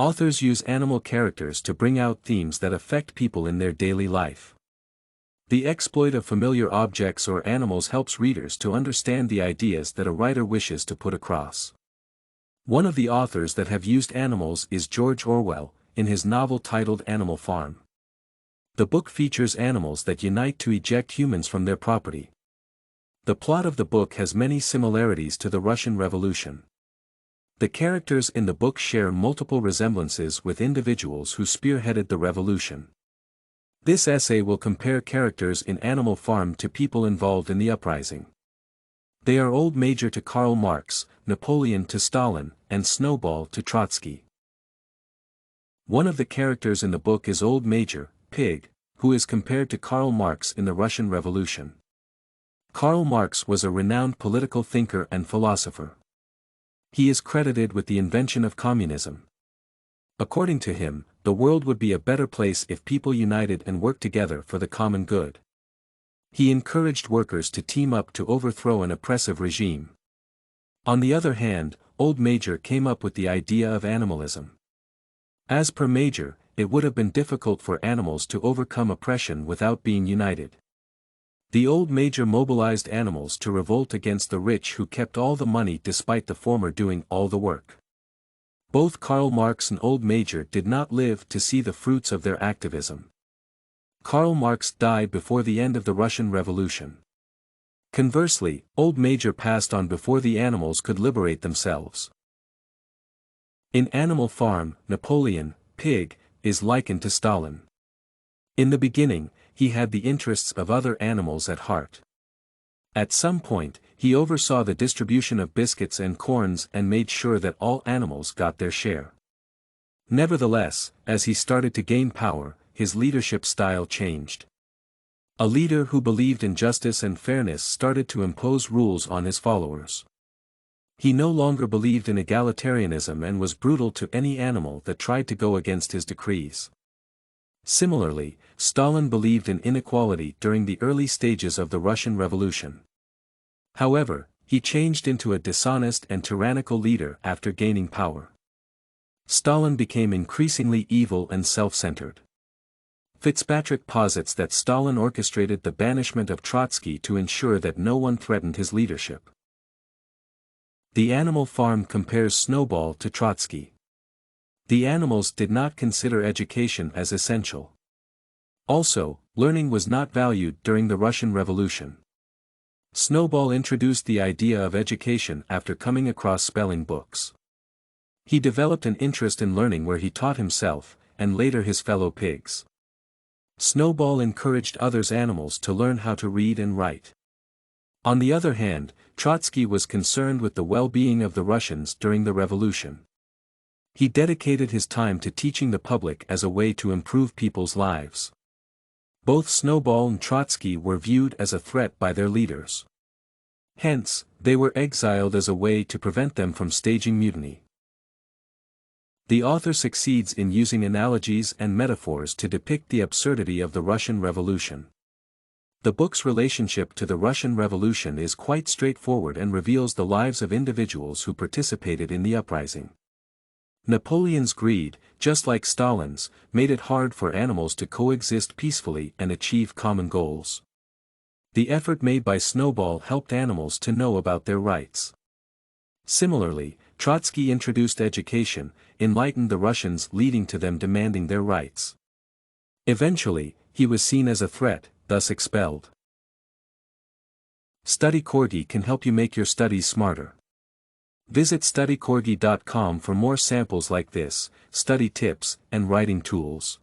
Authors use animal characters to bring out themes that affect people in their daily life. The exploit of familiar objects or animals helps readers to understand the ideas that a writer wishes to put across. One of the authors that have used animals is George Orwell, in his novel titled Animal Farm. The book features animals that unite to eject humans from their property. The plot of the book has many similarities to the Russian Revolution. The characters in the book share multiple resemblances with individuals who spearheaded the revolution. This essay will compare characters in Animal Farm to people involved in the uprising. They are Old Major to Karl Marx, Napoleon to Stalin, and Snowball to Trotsky. One of the characters in the book is Old Major, Pig, who is compared to Karl Marx in the Russian Revolution. Karl Marx was a renowned political thinker and philosopher. He is credited with the invention of communism. According to him, the world would be a better place if people united and worked together for the common good. He encouraged workers to team up to overthrow an oppressive regime. On the other hand, Old Major came up with the idea of animalism. As per Major, it would have been difficult for animals to overcome oppression without being united. The Old Major mobilized animals to revolt against the rich who kept all the money despite the former doing all the work. Both Karl Marx and Old Major did not live to see the fruits of their activism. Karl Marx died before the end of the Russian Revolution. Conversely, Old Major passed on before the animals could liberate themselves. In Animal Farm, Napoleon, Pig, is likened to Stalin. In the beginning, he had the interests of other animals at heart. At some point, he oversaw the distribution of biscuits and corns and made sure that all animals got their share. Nevertheless, as he started to gain power, his leadership style changed. A leader who believed in justice and fairness started to impose rules on his followers. He no longer believed in egalitarianism and was brutal to any animal that tried to go against his decrees. Similarly, Stalin believed in inequality during the early stages of the Russian Revolution. However, he changed into a dishonest and tyrannical leader after gaining power. Stalin became increasingly evil and self-centered. Fitzpatrick posits that Stalin orchestrated the banishment of Trotsky to ensure that no one threatened his leadership. The Animal Farm compares Snowball to Trotsky. The animals did not consider education as essential. Also, learning was not valued during the Russian Revolution. Snowball introduced the idea of education after coming across spelling books. He developed an interest in learning where he taught himself, and later his fellow pigs. Snowball encouraged other animals to learn how to read and write. On the other hand, Trotsky was concerned with the well-being of the Russians during the revolution. He dedicated his time to teaching the public as a way to improve people's lives. Both Snowball and Trotsky were viewed as a threat by their leaders. Hence, they were exiled as a way to prevent them from staging mutiny. The author succeeds in using analogies and metaphors to depict the absurdity of the Russian Revolution. The book's relationship to the Russian Revolution is quite straightforward and reveals the lives of individuals who participated in the uprising. Napoleon's greed, just like Stalin's, made it hard for animals to coexist peacefully and achieve common goals. The effort made by Snowball helped animals to know about their rights. Similarly, Trotsky introduced education, enlightened the Russians, leading to them demanding their rights. Eventually, he was seen as a threat, thus expelled. Study Corgi can help you make your studies smarter. Visit studycorgi.com for more samples like this, study tips, and writing tools.